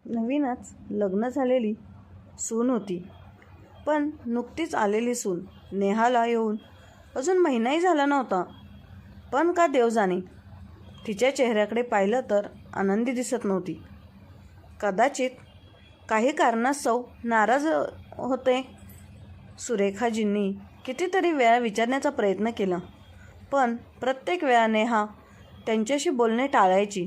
नवीनच लग्न झालेली सून होती. पण नुकतीच आलेली सून नेहाला येऊन अजून महिनाही झाला नव्हता. पण का देव जाणे, तिच्या चेहऱ्याकडे पाहिलं तर आनंदी दिसत नव्हती. कदाचित काही कारणास्तव नाराज होते. सुरेखाजींनी कितीतरी वेळा विचारण्याचा प्रयत्न केला, पण प्रत्येक वेळा नेहा त्यांच्याशी बोलणे टाळायची.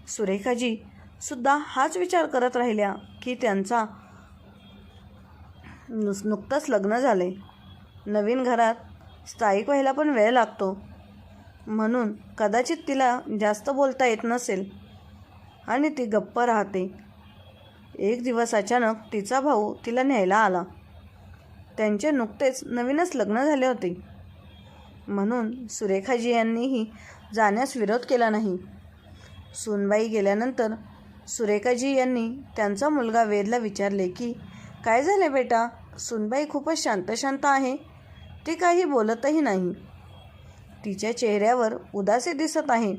सुरेखाजी सुद्धा हाच विचार करत राहिल्या की त्यांचा नुकतंच लग्न झाले. नवीन घरात स्थायिक व्हायला पण वेळ लागतो, म्हणून कदाचित तिला जास्त बोलता येत नसेल आणि ती गप्प राहते. एक दिवस अचानक तिचा भाऊ तिला न्यायला आला. त्यांचे नुकतेच नवीनच लग्न झाले होते, म्हणून सुरेखाजी यांनीही जाण्यास विरोध केला नाही. सूनबाई गेल्यानंतर सुरेखाजी यांनी त्यांचा मुलगा वेदला विचारले की काय झाले बेटा. सूनबाई खूपच शांत आहे. ती काही बोलतही नाही. तिच्या चेहऱ्यावर उदासी दिसत आहे.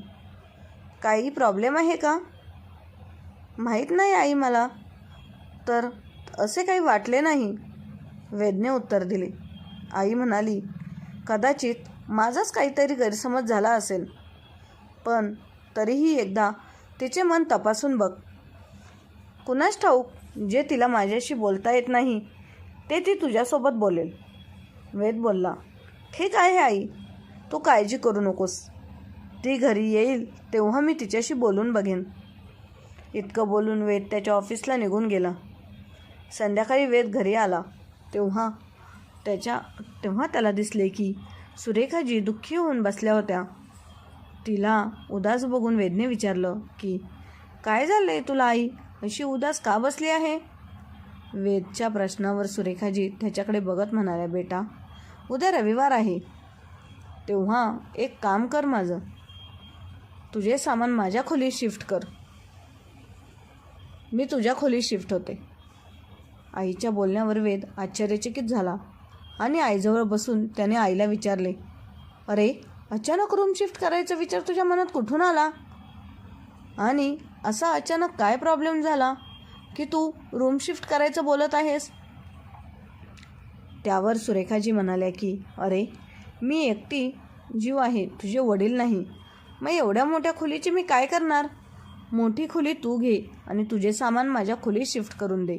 काही प्रॉब्लेम आहे का? माहीत नाही आई, मला तर असे काही वाटले नाही, वेदने उत्तर दिले. आई म्हणाली, कदाचित माझाच काहीतरी गैरसमज झाला असेल, पण तरीही एकदा तिचे मन तपासून बघ. कुणास ठाऊक, जे तिला माझ्याशी बोलता येत नाही ते ती तुझ्यासोबत बोलेल. वेद बोलला, ठीक आहे आई, तू काळजी करू नकोस. ती घरी येईल तेव्हा मी तिच्याशी बोलून बघेन. इतकं बोलून वेद त्याच्या ऑफिसला निघून गेला. संध्याकाळी वेद घरी आला तेव्हा त्याला दिसले की सुरेखाजी दुःखी होऊन बसल्या होत्या. तिला उदास बघून वेदने विचारलं की काय झालंय तुला आई, अशी उदास का बसली आहे? वेदच्या प्रश्नावर सुरेखाजी त्याच्याकडे बघत म्हणाल्या, बेटा, उद्या रविवार आहे, तेव्हा एक काम कर, माझं तुझे सामान माझ्या खोलीत शिफ्ट कर. मी तुझ्या खोलीत शिफ्ट होते. आईच्या बोलण्यावर वेद आश्चर्यचकित झाला आणि आईजवळ बसून त्याने आईला विचारले, अरे, अचानक रूम शिफ्ट करायचा विचार तुझ्या मनात कुठून आला? आणि असा अचानक काय प्रॉब्लेम झाला की तू रूम शिफ्ट करायचं बोलत आहेस? त्यावर सुरेखाजी म्हणाल्या की अरे, मी एकटी जीव आहे, तुझे वडील नाही. मग एवढ्या मोठ्या खोलीची मी काय करणार? मोठी खोली तू घे आणि तुझे सामान माझ्या खोलीत शिफ्ट करून दे.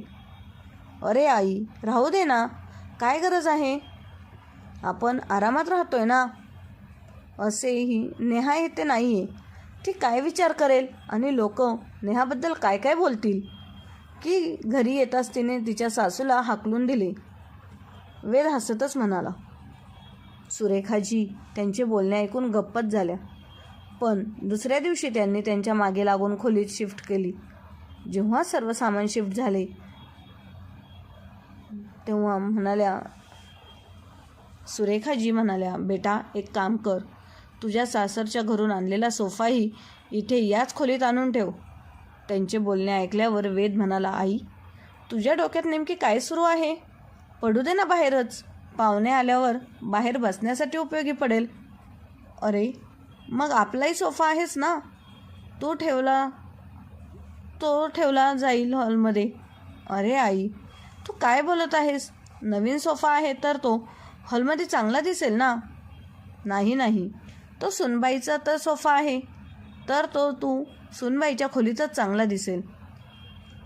अरे आई, राहू दे ना, काय गरज आहे? आपण आरामात राहतोय ना. असेही नेहा येते नाही आहे. ती काय विचार करेल आणि लोक नेहाबद्दल काय काय बोलतील की घरी येताच तिने तिच्या सासूला हाकलून दिले. वेद हसतच म्हणाला. सुरेखाजी त्यांचे बोलणे ऐकून गप्पच झाल्या. पण दुसऱ्या दिवशी त्यांनी त्यांच्या मागे लागून खोलीत शिफ्ट केली. जेव्हा सर्व सामान शिफ्ट झाले तेव्हा सुरेखाजी म्हणाल्या, बेटा, एक काम कर, तुझ्या सासरच्या घरून आणलेला सोफाही इथे याच खोलीत आणून ठेव. त्यांचे बोलणे ऐकल्यावर वेद म्हणाला, आई, तुझ्या डोक्यात नेमकी काय सुरू आहे? पडू दे ना बाहेरच, पाहुणे आल्यावर बाहेर बसण्यासाठी उपयोगी पडेल. अरे, मग आपलाही सोफा आहेच ना, तो ठेवला जाईल हॉलमध्ये. अरे आई, तू काय बोलत आहेस? नवीन सोफा आहे तर तो हॉलमध्ये चांगला दिसेल ना. नाही, तो सुनबाईचा तर सोफा आहे, तर तो तू सुनबाईच्या खोलीतच चांगला दिसेल.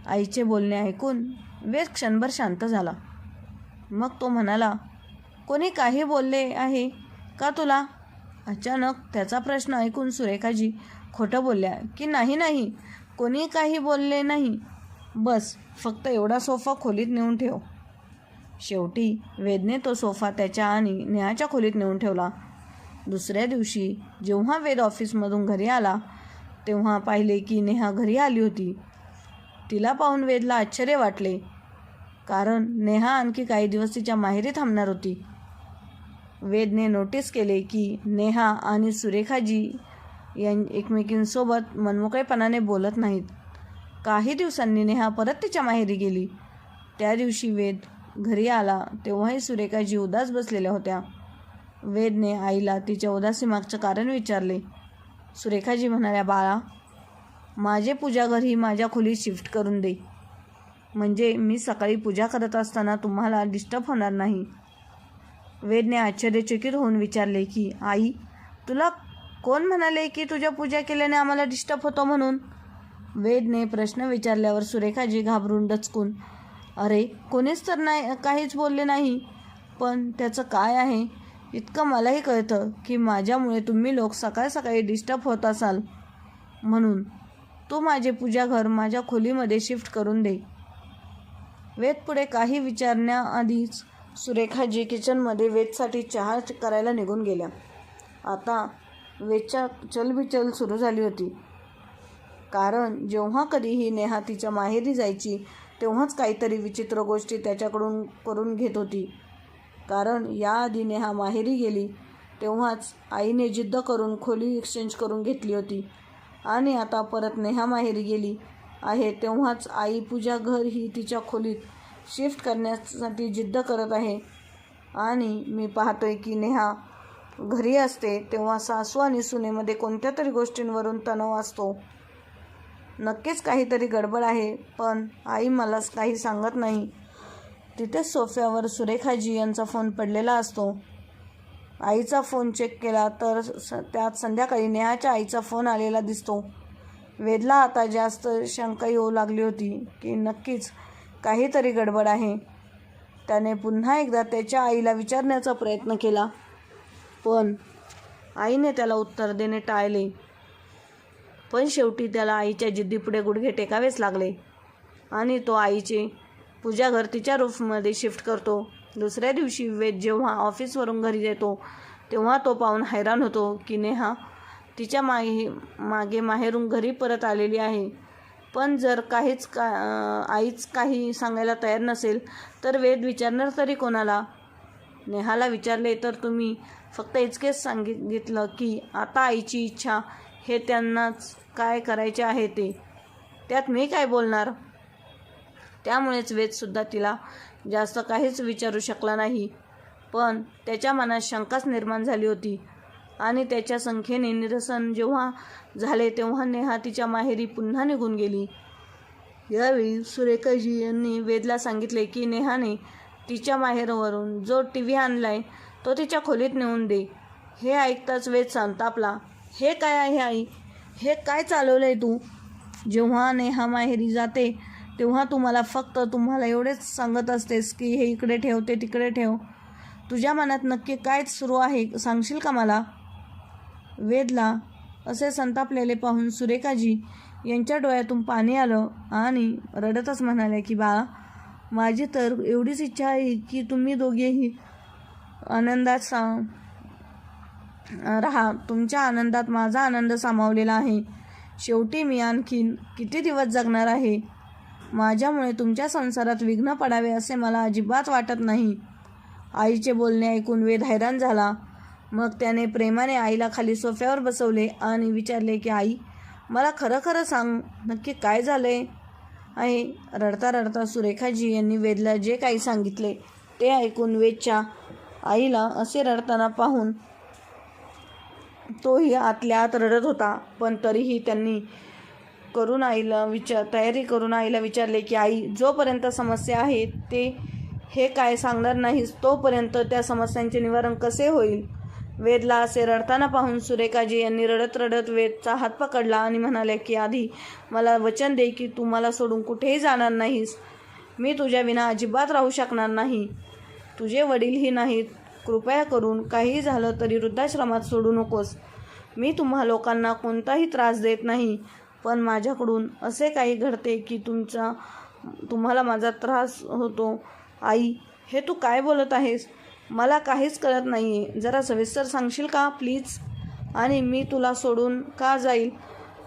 आईचे बोलणे ऐकून वेद क्षणभर शांत झाला. मग तो म्हणाला, कोणी काही बोलले आहे का तुला? अचानक त्याचा प्रश्न ऐकून सुरेखाजी खोटं बोलल्या की नाही, कोणी काही बोलले नाही. बस फक्त एवढा सोफा खोलीत नेऊन ठेव. शेवटी वेदने तो सोफा त्याच्या आणि नेहाच्या खोलीत नेऊन ठेवला. दुसऱ्या दिवशी जेव्हा वेद ऑफिसमधून घरी आला तेव्हा पाहिले की नेहा घरी आली होती. तिला पाहून वेदला आश्चर्य वाटले, कारण नेहा आणखी काही दिवस तिच्या माहेरी थांबणार होती. वेदने नोटीस केले की नेहा आणि सुरेखाजी एकमेकींसोबत मनमोकळेपणाने बोलत नाहीत. काही दिवसांनी नेहा परत तिच्या माहेरी गेली. त्या दिवशी वेद घरी आला तेव्हाही सुरेखाजी उदास बसलेल्या होत्या. वेदने आईला तिच्या उदासीमागचं कारण विचारले. सुरेखाजी म्हणाल्या, बाळा, माझे पूजाघर ही माझ्या खोलीत शिफ्ट करून दे, म्हणजे मी सकाळी पूजा करत असताना तुम्हाला डिस्टर्ब होणार नाही. वेदने आश्चर्यचकित होऊन विचारले की आई, तुला कोण म्हणाले की तुझ्या पूजा केल्याने आम्हाला डिस्टर्ब होतो म्हणून? वेदने प्रश्न विचारल्यावर सुरेखाजी घाबरून डचकून, अरे कोणीच तर नाही, काहीच बोलले नाही, पण त्याचं काय आहे इतकं मलाही कळतं की माझ्यामुळे तुम्ही लोक सकाळ सकाळी डिस्टर्ब होत असाल, म्हणून तू माझे पूजाघर माझ्या खोलीमध्ये शिफ्ट करून दे. वेद पुढे काही विचारण्याआधीच सुरेखाजी किचनमध्ये वेदसाठी चहा करायला निघून गेल्या. आता वेदच्या चलबिचल सुरू झाली होती, कारण जेव्हा कधीही नेहा तिच्या माहेरी जायची तेव्हाच काहीतरी विचित्र गोष्टी त्याच्याकडून करून घेत होती. कारण याआधी नेहा माहेरी गेली तेव्हाच आईने जिद्द करून खोली एक्सचेंज करून घेतली होती, आणि आता परत नेहा माहेरी गेली आहे तेव्हाच आई पूजा घर ही तिच्या खोलीत शिफ्ट करण्यासाठी जिद्द करत आहे. आणि मी पाहतोय की नेहा घरी असते तेव्हा सासू आणि सुनेमध्ये कोणत्या तरी गोष्टींवरून तणाव असतो. नक्कीच काहीतरी गडबड आहे, पण आई मला काही सांगत नाही. तिथेच सोफ्यावर सुरेखाजी यांचा फोन पडलेला असतो. आईचा फोन चेक केला तर त्यात संध्याकाळी नेहाच्या आईचा फोन आलेला दिसतो. वेदला आता जास्त शंका येऊ लागली होती की नक्कीच काहीतरी गडबड आहे. त्याने पुन्हा एकदा त्याच्या आईला विचारण्याचा प्रयत्न केला, पण आईने त्याला उत्तर देणे टाळले. पण शेवटी त्याला आईच्या जिद्दीपुढे गुडघे टेकावेच लागले आणि तो आईचे पूजाघर तिच्या रूफमध्ये शिफ्ट करतो. दुसऱ्या दिवशी वेद जेव्हा ऑफिसवरून घरी येतो तेव्हा तो पाहून हैराण होतो की नेहा तिच्या मागे माहेरून घरी परत आलेली आहे. पण जर आईच काही सांगायला तयार नसेल तर वेद विचारणार तरी कोणाला? नेहाला विचारले तर तुम्ही फक्त इतकेच सांगितलं की आता आईची इच्छा हे त्यांनाच काय करायचे आहे ते, त्यात मी काय बोलणार? त्यामुळेच वेदसुद्धा तिला जास्त काहीच विचारू शकला नाही. पण त्याच्या मनात शंकाच निर्माण झाली होती, आणि त्याच्या संख्येने निरसन जेव्हा झाले तेव्हा नेहा तिच्या माहेरी पुन्हा निघून गेली. यावेळी सुरेखाजी यांनी वेदला सांगितले की नेहाने तिच्या माहेरवरून जो TV आणलाय तो तिच्या खोलीत नेऊन दे. हे ऐकताच वेद संतापला. हे काय आहे आई? हे काय चालवलंय तू? जेव्हा नेहा माहेरी जाते तेव्हा तुम्हाला एवढेच सांगत असतेस की हे इकडे ठेव, ते तिकडे ठेव. तुझ्या मनात नक्की काय सुरू आहे सांगशील का मला? वेदला असे संतापलेले पाहून सुरेखाजी यांच्या डोळ्यातून पाणी आलं आणि रडतच म्हणाले की बाळा, माझी तर एवढीच इच्छा आहे की तुम्ही दोघेही आनंदात राहा. तुमच्या आनंदात माझा आनंद सामावलेला आहे. शेवटी मी आणखीन किती दिवस जगणार आहे? माझ्यामुळे तुमच्या संसारात विघ्न पडावे असे मला अजिबात वाटत नाही. आईचे बोलणे ऐकून वेद हैराण झाला. मग त्याने प्रेमाने आईला खाली सोफ्यावर बसवले आणि विचारले की आई, मला खरं खरं सांग, नक्की काय झालंय आहे? रडता रडता सुरेखाजी यांनी वेदला जे काही सांगितले ते ऐकून वेदच्या आईला असे रडताना पाहून तोही आतल्या आत रडत होता. पण तरीही त्यांनी तयारी करून आईला विचारले की आई, जोपर्यंत समस्या आहे ते हे काय सांगणार नाहीस तोपर्यंत त्या समस्यांचे निवारण कसे होईल? वेदला असे रडताना पाहून सुरेखाजी यांनी रडत रडत वेदचा हात पकडला आणि म्हणाले की आधी मला वचन दे की तू मला सोडून कुठेही जाणार नाहीस. मी तुझ्या विना अजिबात राहू शकणार नाही. तुझे वडीलही नाहीत. कृपया करून काहीही झालं तरी वृद्धाश्रमात सोडू नकोस. मी तुम्हा लोकांना कोणताही त्रास देत नाही, पण माझ्याकडून असे काही घडते की तुम्हाला माझा त्रास होतो. आई, हे तू काय बोलत आहेस? मला काहीच कळत नाही आहे. जरा सविस्तर सांगशील का प्लीज? आणि मी तुला सोडून का जाईल?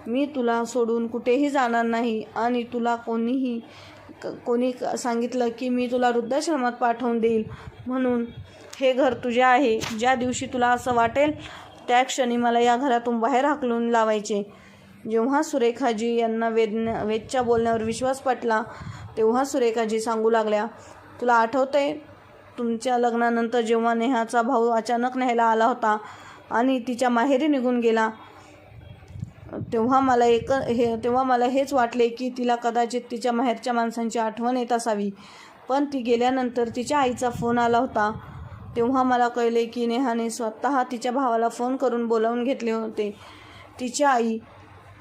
मी तुला सोडून कुठेही जाणार नाही. आणि तुला कोणी सांगितलं की मी तुला वृद्धाश्रमात पाठवून देईल म्हणून? हे घर तुझे आहे. ज्या दिवशी तुला असं वाटेल त्या क्षणी मला या घरातून बाहेर हाकलून लावायचे. जेव्हा सुरेखाजी यांना वेदच्या बोलण्यावर विश्वास पटला तेव्हा सुरेखाजी सांगू लागल्या, तुला आठवतंय तुमच्या लग्नानंतर जेव्हा नेहाचा भाऊ अचानक न्यायला आला होता आणि तिच्या माहेरी निघून गेला? तेव्हा मला हेच वाटले की तिला कदाचित तिच्या माहेरच्या माणसांची आठवण येत असावी. पण ती गेल्यानंतर तिच्या आईचा फोन आला होता. तेव्हा मला कळले की नेहाने स्वतः तिच्या भावाला फोन करून बोलावून घेतले होते. तिची आई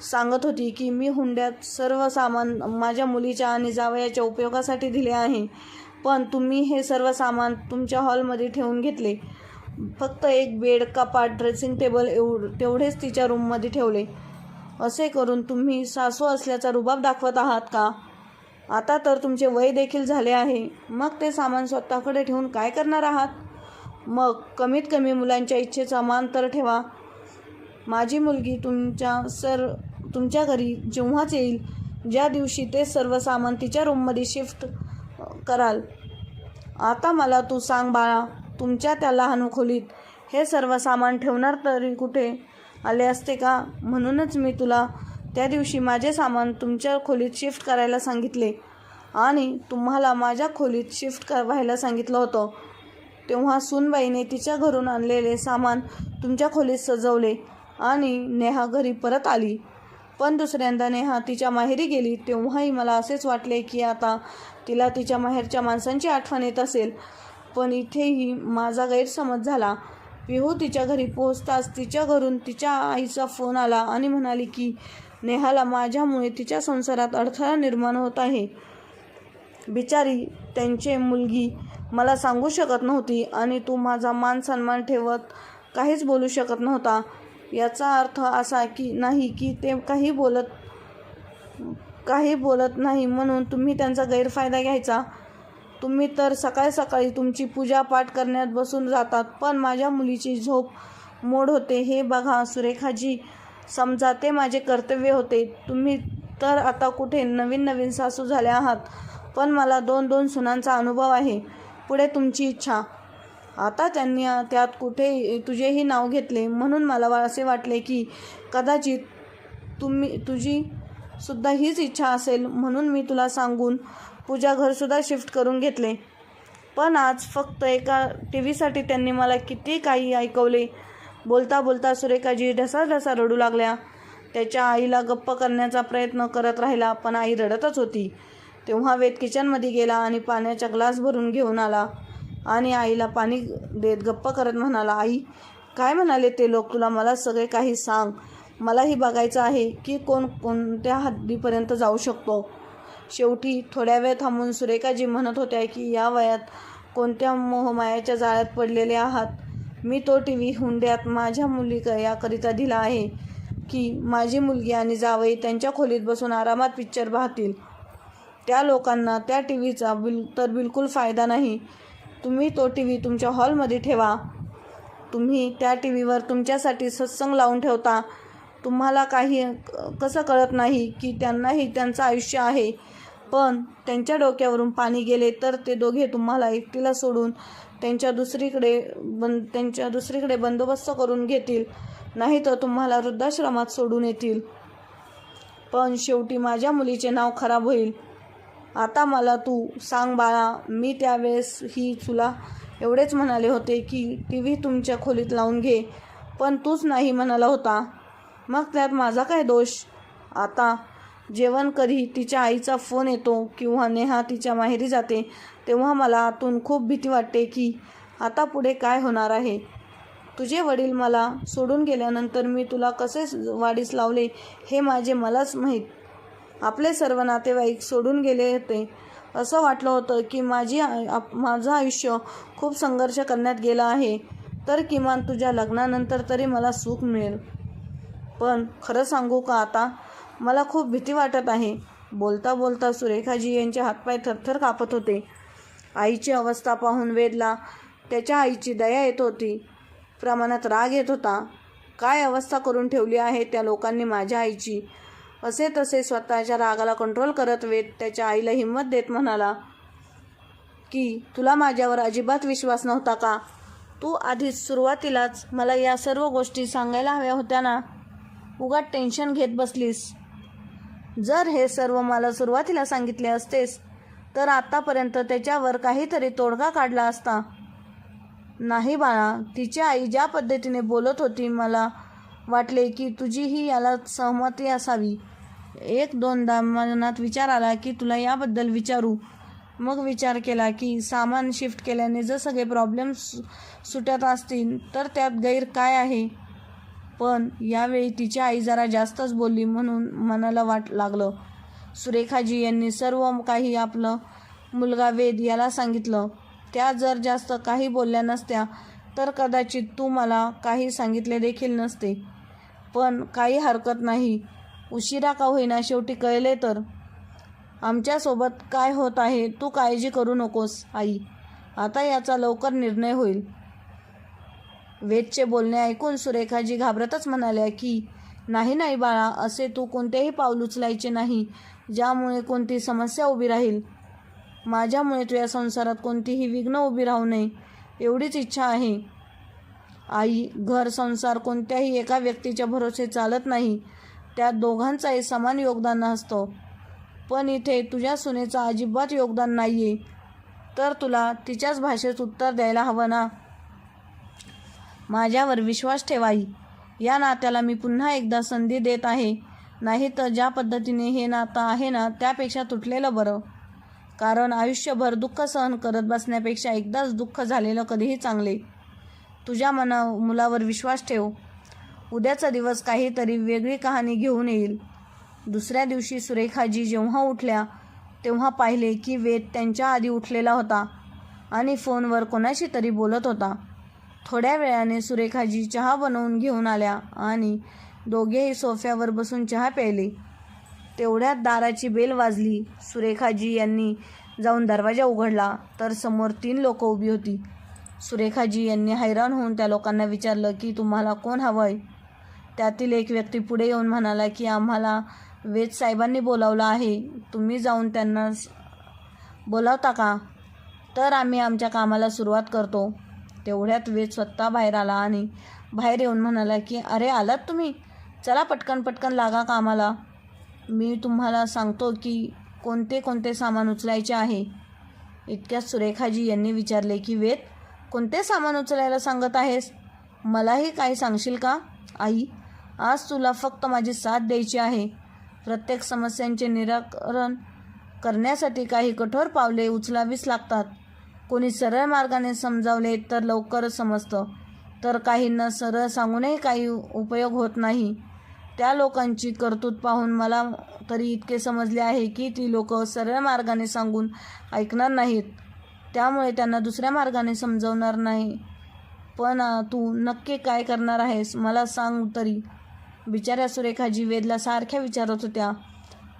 सांगत होती की मी हुंड्यात सर्व सामान माझ्या मुलीच्या आणि जावयाच्या उपयोगासाठी दिले आहे, पण तुम्ही हे सर्व सामान तुमच्या हॉलमध्ये ठेवून घेतले. फक्त एक बेड, कपाट, ड्रेसिंग टेबल तेवढेच तिच्या रूममध्ये ठेवले. असे करून तुम्ही सासू असल्याचा रुबाब दाखवत आहात का? आता तर तुमचे वय देखील झाले आहे. मग ते सामान स्वतःकडे ठेवून काय करणार आहात? मग कमीत कमी मुलांच्या इच्छेचा मान तर ठेवा. माझी मुलगी तुमच्या घरी जेव्हाच येईल, ज्या दिवशी ते सर्व सामान तिच्या रूममध्ये शिफ्ट कराल. आता मला तू सांग बाळा, तुमच्या त्या लहान खोलीत हे सर्व सामान ठेवणार तरी कुठे आले असते का? म्हणूनच मी तुला त्या दिवशी माझे सामान तुमच्या खोलीत शिफ्ट करायला सांगितले आणि तुम्हाला माझ्या खोलीत शिफ्ट व्हायला सांगितलं होतं. तेव्हा सूनबाईने तिच्या घरून आणलेले सामान तुमच्या खोलीत सजवले आणि नेहा घरी परत आली. पण दुसऱ्यांदा नेहा तिच्या माहेरी गेली तेव्हाही मला असेच वाटले की आता तिला तिच्या माहेरच्या माणसांची आठवण येत असेल. पण इथेही माझा गैरसमज झाला. पिहू तिच्या घरी पोहोचताच तिच्या घरून तिच्या आईचा फोन आला आणि म्हणाली की नेहाला माझ्यामुळे तिच्या संसारात अडथळा निर्माण होत आहे. बिचारी त्यांची मुलगी मला सांगू शकत नव्हती आणि तू माझा मान सन्मान ठेवत काहीच बोलू शकत नव्हता. याचा अर्थ असा की नाही की ते काही बोलत नाही म्हणून तुम्ही त्यांचा गैरफायदा घ्यायचा. तुम्ही तर सकाळी सकाळी तुमची पूजापाठ करण्यात बसून जातात, पण माझ्या मुलीची झोप मोड होते. हे बघा सुरेखाजी, समजा ते माझे कर्तव्य होते. तुम्ही तर आता कुठे नवीन सासू झाल्या आहात, पण मला 2 सुनांचा अनुभव आहे. पुढे तुमची इच्छा. आता त्यांनी त्यात कुठे तुझेही नाव घेतले, म्हणून मला असे वाटले की कदाचित तुझी सुद्धा हीच इच्छा असेल, म्हणून मी तुला सांगून पूजा घरसुद्धा शिफ्ट करून घेतले. पण आज फक्त एका टीव्हीसाठी त्यांनी मला किती काही ऐकवले. बोलता बोलता सुरेखाजी ढसाढसा रडू लागल्या. त्याच्या आईला गप्प करण्याचा प्रयत्न करत राहिला, पण आई रडतच होती. तेव्हा वेद किचनमध्ये गेला आणि पाण्याचा ग्लास भरून घेऊन आला आणि आईला पाणी देत गप्प करत म्हणाला, आई, काय म्हणाले ते लोक तुला? मला सगळे काही सांग. मलाही बघायचं आहे की कोण कोणत्या हद्दीपर्यंत जाऊ शकतो. शेवटी थोड्या वेळ थांबून सुरेखाजी म्हणत होत्या की या वयात कोणत्या मोहमायाच्या जाळ्यात पडलेले आहात. मी तो टीव्ही हुंड्यात माझ्या याकरिता दिला आहे की माझी मुलगी आणि जावई त्यांच्या खोलीत बसून आरामात पिक्चर पाहतील. त्या लोकांना त्या टीव्हीचा तर बिलकुल फायदा नाही. तुम्ही तो टीव्ही तुमच्या हॉलमध्ये ठेवा. तुम्ही त्या टीव्हीवर तुमच्यासाठी सत्संग लावून ठेवता. तुम्हाला काही कसं कळत नाही की त्यांनाही त्यांचं आयुष्य आहे. पण त्यांच्या डोक्यावरून पाणी गेले तर ते दोघे तुम्हाला एकटीला सोडून त्यांच्या दुसरीकडे बंदोबस्त करून घेतील, नाही तर तुम्हाला वृद्धाश्रमात सोडून येतील. पण शेवटी माझ्या मुलीचे नाव खराब होईल. आता मला तू सांग बाळा, मी त्यावेळेसही तुला एवढेच म्हणाले होते की टीव्ही तुमच्या खोलीत लावून घे, पण तूच नाही म्हणाला होता. मग त्यात माझा काय दोष? आता जेवण कधी तिच्या आईचा फोन येतो किंवा नेहा तिच्या माहेरी जाते तेव्हा मला आतून खूप भीती वाटते की आता पुढे काय होणार आहे. तुझे वडील मला सोडून गेल्यानंतर मी तुला कसे वाढीस लावले हे मलाच माहीत. आपले सर्व नातेवाईक सोडून गेले होते. असं वाटलं होतं की माझं आयुष्य खूप संघर्ष करण्यात गेलं आहे, तर किमान तुझ्या लग्नानंतर तरी मला सुख मिळेल. पण खरं सांगू का, आता मला खूप भीती वाटत आहे. बोलता बोलता सुरेखाजी यांचे हातपाय थरथर कापत होते. आईची अवस्था पाहून वेदला त्याच्या आईची दया येत होती, प्रमाणात राग येत होता. काय अवस्था करून ठेवली आहे त्या लोकांनी माझ्या आईची. असे तसे स्वतःच्या रागाला कंट्रोल करत वेद त्याच्या आईला हिंमत देत म्हणाला की तुला माझ्यावर अजिबात विश्वास नव्हता का? तू आधीच सुरुवातीलाच मला या सर्व गोष्टी सांगायला हव्या होत्या ना. उगाच टेन्शन घेत बसलीस. जर हे सर्व मला सुरुवातीला सांगितले असतेस तर आतापर्यंत त्याच्यावर काहीतरी तोडगा काढला असता. नाही बाळा, तिची आई ज्या पद्धतीने बोलत होती मला वाटले की तुझीही याला सहमती असावी. एक दोनदा मनात विचार आला की तुला याबद्दल विचारू. मग विचार केला की सामान शिफ्ट केल्याने जर सगळे प्रॉब्लेम्स सुटत असतील तर त्यात गैर काय आहे. पण यावेळी तिची आई जरा जास्तच बोलली म्हणून मनाला लागलं. सुरेखाजी यांनी सर्व काही आपलं मुलगा वेद याला सांगितलं. त्या जर जास्त काही बोलल्या नसत्या तर कदाचित तू मला काही सांगितले देखील नसते. पण काही हरकत नाही, उशिरा का होईना शेवटी कळले तर. आमच्यासोबत काय होत आहे तू काळजी करू नकोस आई, आता याचा लवकर निर्णय होईल. वेदचे बोलणे ऐकून सुरेखाजी घाबरतच म्हणाल्या की नाही नाही बाळा, असे तू कोणतेही पाऊल उचलायचे नाही ज्यामुळे कोणती समस्या उभी राहील. माझ्यामुळे तुझ्या संसारात कोणतीही विघ्न उभी राहू नये एवढीच इच्छा आहे. आई, घर संसार कोणत्याही एका व्यक्तीच्या भरोसे चालत नाही, त्यात दोघांचाही समान योगदान असतं. पण इथे तुझ्या सुनेचं अजिबात योगदान नाही आहे, तर तुला तिच्याच भाषेत उत्तर द्यायला हवं ना. माझ्यावर विश्वास ठेव आई, या नात्याला मी पुन्हा एकदा संधी देत आहे. नाही तर ज्या पद्धतीने हे नातं आहे ना त्यापेक्षा तुटलेलं बरं. कारण आयुष्यभर दुःख सहन करत बसण्यापेक्षा एकदाच दुःख झालेलं कधीही चांगले. तुझ्या मुलावर विश्वास ठेव. उद्याचा दिवस काहीतरी वेगळी कहाणी घेऊन येईल. दुसऱ्या दिवशी सुरेखाजी जेव्हा उठल्या तेव्हा पाहिले की वेद त्यांच्या आधी उठलेला होता आणि फोनवर कोणाशी तरी बोलत होता. थोड्या वेळाने सुरेखाजी चहा बनवून घेऊन आल्या आणि दोघेही सोफ्यावर बसून चहा प्यायले. तेवढ्यात दाराची बेल वाजली. सुरेखाजी यांनी जाऊन दरवाजा उघडला तर समोर 3 लोकं उभी होती. सुरेखाजी यांनी हैराण होऊन त्या लोकांना विचारलं की तुम्हाला कोण हवं आहे. त्यातील एक व्यक्ती पुढे येऊन म्हणाला की आम्हाला वेद साहेबांनी बोलावलं आहे, तुम्ही जाऊन त्यांना बोलावता का. तर आम्ही आमच्या कामाला सुरुवात करतो. तेवढ्यात वेद स्वतः बाहेर आला आणि बाहेर येऊन म्हणाला की अरे आलात तुम्ही, चला पटकन लागा कामाला. मी तुम्हाला सांगतो की कोणते कोणते सामान उचलायचे आहे. इतक्यात सुरेखाजी यांनी विचारले की वेद, कोणते सामान उचलायला सांगत आहेस, मलाही काही सांगशील का. आई, आज तुला फक्त माझी साथ द्यायची आहे. प्रत्येक समस्यांचे निराकरण करण्यासाठी काही कठोर पावले उचलावीच लागतात. कोणी सरळ मार्गाने समजावले तर लवकर समजतं, तर काहींना सरळ सांगूनही काही उपयोग होत नाही. त्या लोकांची कर्तृत्व पाहून मला तरी इतके समजले आहे की ती लोक सरळ मार्गाने सांगून ऐकणार नाहीत, त्यामुळे त्यांना दुसऱ्या मार्गाने समजवणार नाही. पण तू नक्की काय करणार आहेस मला सांग तरी. बिचाऱ्या सुरेखाजी वेदला सारख्या विचारत होत्या.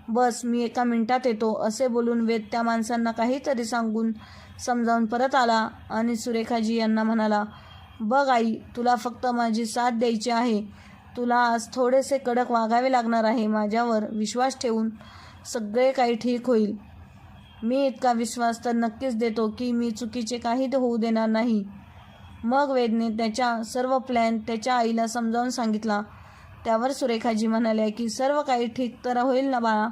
बस मी 1 मिनिटात येतो असे बोलून वेद त्या माणसांना काहीतरी सांगून समजावून परत आला आणि सुरेखाजी यांना म्हणाला, बघ आई, तुला फक्त माझी साथ द्यायची आहे. तुला आज थोडेसे कडक वागावे लागणार आहे. माझ्यावर विश्वास ठेवून सगळे काही ठीक होईल. मी इतका विश्वास तर नक्कीच देतो की मी चुकीचे काही होऊ देणार नाही. मग वेदने त्याच्या सर्व प्लॅन त्याच्या आईला समजावून सांगितला. त्यावर सुरेखाजी म्हणाल्या की सर्व काही ठीक तर होईल ना बाळा.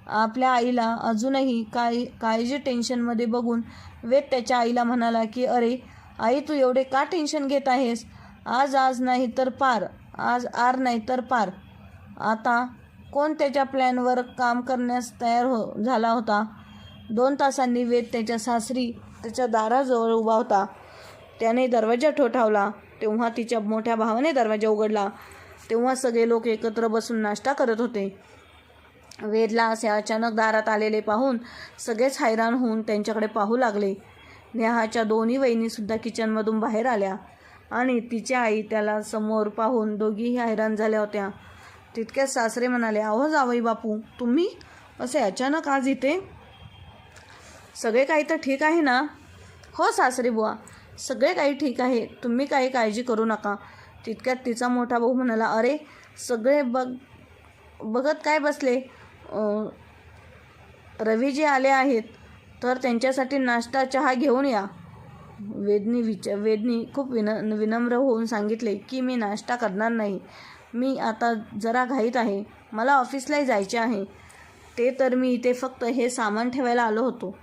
आपल्या आईला अजूनही काळजी टेन्शनमध्ये बघून वेद त्याच्या आईला म्हणाला की अरे आई, तू एवढे का टेन्शन घेत आहेस. आज नाही तर पार, आज आर नाही तर पार. आता कोण त्याच्या प्लॅनवर काम करण्यास तयार झाला होता. 2 तासांनी वेद त्याच्या सासरी त्याच्या दाराजवळ उभा होता. त्याने दरवाजा ठोठावला. तेव्हा तिच्या मोठ्या भावाने दरवाजा उघडला. तेव्हा सगळे लोक एकत्र बसून नाश्ता करत होते. वेदला असे अचानक दारात आलेले पाहून सगळेच हैराण होऊन त्यांच्याकडे पाहू लागले. नेहाच्या दोन्ही वहिनीसुद्धा किचनमधून बाहेर आल्या आणि तिची आई त्याला समोर पाहून दोघीही हैराण झाल्या होत्या. तितक्यात सासरे म्हणाले, अहो जावई बापू, तुम्ही असे अचानक आज इथे. सगळे काही तर ठीक आहे ना. हो सासरे बुवा, सगळे काही ठीक आहे, तुम्ही काही काळजी करू नका. तितक्यात तिचा मोठा भाऊ म्हणाला, अरे सगळे बघत काय बसले. रवीजी आले आहेत तर त्यांच्यासाठी नाश्ता चहा घेऊन या. वेदनी खूप विनम्र होऊन सांगितले की मी नाश्ता करणार नाही. मी आता जरा घाईत आहे, मला ऑफिसलाही जायचे आहे. ते तर मी इथे फक्त हे सामान ठेवायला आलो होतो.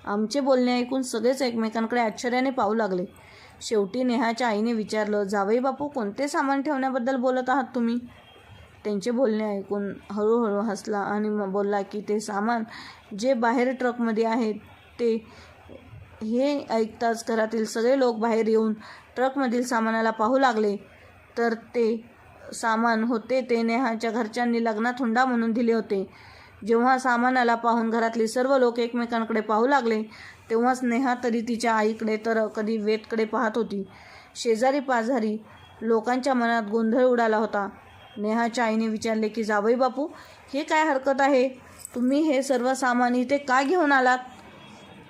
आमचे बोलणे ऐकून सगळेच एकमेकांकडे आश्चर्याने पाहू लागले. शेवटी नेहाच्या आईने विचारलं, जावई बापू, कोणते सामान ठेवण्याबद्दल बोलत आहात तुम्ही? त्यांचे बोलणे ऐकून हळूहळू हसला आणि बोलला की ते सामान जे बाहेर ट्रकमध्ये आहे ते. हे ऐकताच घरातील सगळे लोक बाहेर येऊन ट्रकमधील सामानाला पाहू लागले. तर ते सामान होते ते नेहाच्या घरच्यांनी लग्नात हुंडा म्हणून दिले होते. जेव्हा सामानाला पाहून घरातले सर्व लोक एकमेकांकडे पाहू लागले तेव्हाच नेहा तरी तिच्या आईकडे तर कधी वेदकडे पाहत होती. शेजारी पाजारी लोकांच्या मनात गोंधळ उडाला होता. नेहाच्या आईने विचारले की जावई बापू, हे काय हरकत आहे? तुम्ही हे सर्व सामान इथे का घेऊन आलात?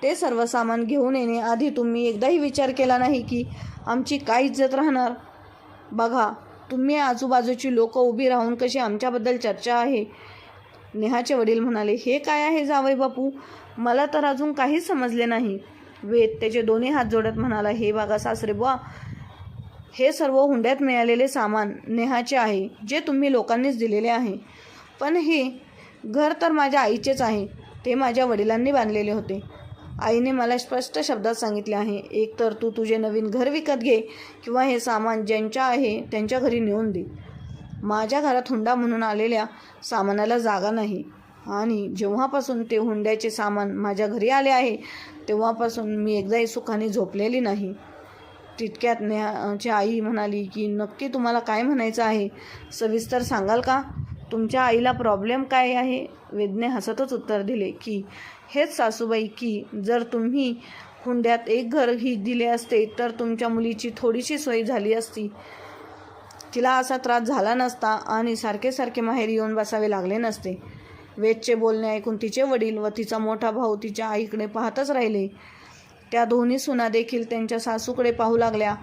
ते सर्व सामान घेऊन येण्याआधी तुम्ही एकदाही विचार केला नाही की आमची काय इज्जत राहणार? बघा, तुम्ही आजूबाजूची लोक उभी राहून कशी आमच्याबद्दल चर्चा आहे. नेहाचे वडील म्हणाले, हे काय आहे जावई बापू? मला तर अजून काहीच समजले नाही. वेद त्याचे दोन्ही हात जोडत म्हणाला, हे बघा सासरे बुवा, हे सर्व हुंड्यात मिळालेले सामान नेहाचे आहे, जे तुम्ही लोकांनीच दिलेले आहे. पण हे घर तर माझ्या आईचेच आहे. ते माझ्या वडिलांनी बांधलेले होते. आईने मला स्पष्ट शब्दात सांगितले आहे, एक तर तू तुझे नवीन घर विकत घे किंवा हे सामान ज्यांच्या आहे त्यांच्या घरी नेऊन दे. माझ्या घरात हुंडा म्हणून आलेल्या सामानाला जागा नाही. आणि जेव्हापासून ते हुंड्याचे सामान माझ्या घरी आले आहे तेव्हापासून मी एकदाही सुखाने झोपलेली नाही. तितक्यात नेहाची आई म्हणाली की नक्की तुम्हाला काय म्हणायचं आहे? सविस्तर सांगाल का? तुमच्या आईला प्रॉब्लेम काय आहे? वेदने हसतच उत्तर दिले की हेच सासूबाई, की जर तुम्ही हुंड्यात एक घरही दिले असते तर तुमच्या मुलीची थोडीशी सोय झाली असती. तिला असा त्रास झाला नसता आणि सारखे सारखे माहेरी येऊन बसावे लागले नसते. वेदचे बोलणे ऐकून तिचे वडील व तिचा मोठा भाऊ तिच्या आईकडे पाहतच राहिले. त्या दोन्ही सुना देखील त्यांच्या सासूकडे पाहू लागल्या.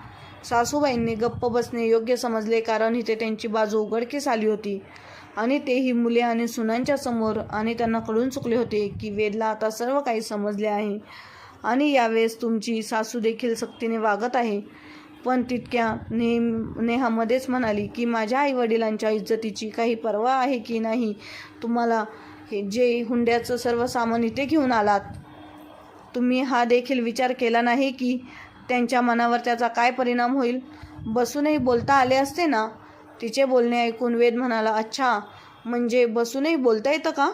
सासूबाईंनी गप्प बसणे योग्य समजले, कारण इथे त्यांची बाजू उघडकीस आली होती आणि तेही मुले आणि सुनांच्या समोर. आणि त्यांना कळून चुकले होते की वेदला आता सर्व काही समजले आहे आणि यावेळेस तुमची सासू देखील सक्तीने वागत आहे. पण तितक्या नेहामध्येच म्हणाली की माझ्या आईवडिलांच्या इज्जतीची काही पर्वा आहे की नाही तुम्हाला? हे जे हुंड्याचं सर्व सामान इथे घेऊन आलात, तुम्ही हा देखील विचार केला नाही की त्यांच्या मनावर त्याचा काय परिणाम होईल? बसूनही बोलता आले असते ना? तिचे बोलणे ऐकून वेद म्हणाला, अच्छा, म्हणजे बसूनही बोलता येतं का?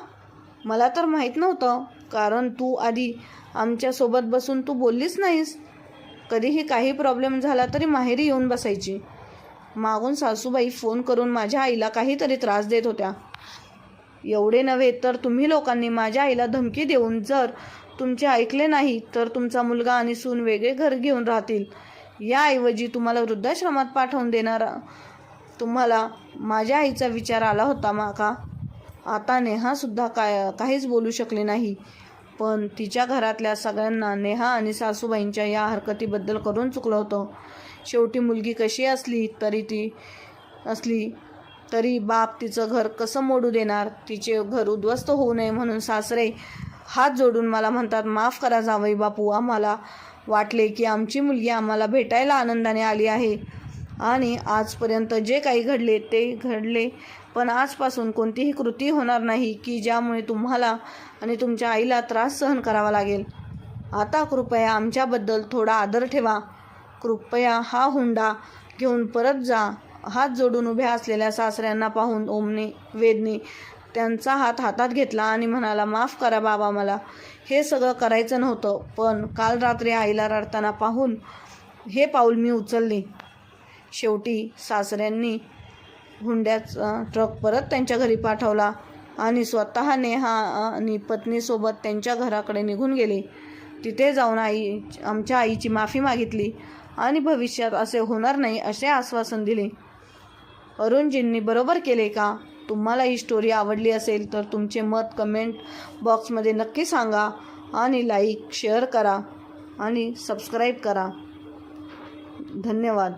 मला तर माहीत नव्हतं, कारण तू आधी आमच्यासोबत बसून तू बोललीच नाहीस. कधीही काही प्रॉब्लेम झाला तरी माहेरी येऊन बसायची. मागून सासूबाई फोन करून माझ्या आईला काहीतरी त्रास देत होत्या. एवढे नव्हे तर तुम्ही लोकांनी माझ्या आईला धमकी देऊन जर तुमचे ऐकले नाही तर तुमचा मुलगा आणि सून वेगळे घर घेऊन राहतील. याऐवजी तुम्हाला वृद्धाश्रमात पाठवून देणार. तुम्हाला माझ्या आईचा विचार आला होता का? आता नेहासुद्धा काहीच बोलू शकले नाही. पण तिच्या घरातल्या सगळ्यांना नेहा आणि सासूबाईंच्या या हरकतीबद्दल करून चुकलं होतं. शेवटी मुलगी कशी असली तरी बाप तिचं घर कसं मोडू देणार? तिचे घर उद्ध्वस्त होऊ नये म्हणून सासरे हात जोडून मला म्हणतात, माफ करा जावई बापू, आम्हाला वाटले की आमची मुलगी आम्हाला भेटायला आनंदाने आली आहे आणि आजपर्यंत जे काही घडले ते घडले. पण आजपासून कोणतीही कृती होणार नाही की ज्यामुळे तुम्हाला आणि तुमच्या आईला त्रास सहन करावा लागेल. आता कृपया आमच्याबद्दल थोडा आदर ठेवा. कृपया हा हुंडा घेऊन परत जा. हात जोडून उभ्या असलेल्या सासऱ्यांना पाहून वेदने त्यांचा हात हातात घेतला आणि म्हणाला, माफ करा बाबा, मला हे सगळं करायचं नव्हतं. पण काल रात्री आईला रडताना पाहून हे पाऊल मी उचलले. शेवटी सासऱ्यांनी हुंड्याचा ट्रक परत त्यांच्या घरी पाठवला आणि स्वतः नेहा आणि पत्नीसोबत त्यांच्या घराकडे निघून गेले. तिथे जाऊन आमच्या आईची माफी मागितली आणि भविष्यात असे होणार नाही असे आश्वासन दिले. अरुणजींनी बरोबर केले का? तुम्हाला ही स्टोरी आवडली असेल तर तुमचे मत कमेंट बॉक्समध्ये नक्की सांगा आणि लाईक शेअर करा आणि सबस्क्राईब करा. धन्यवाद.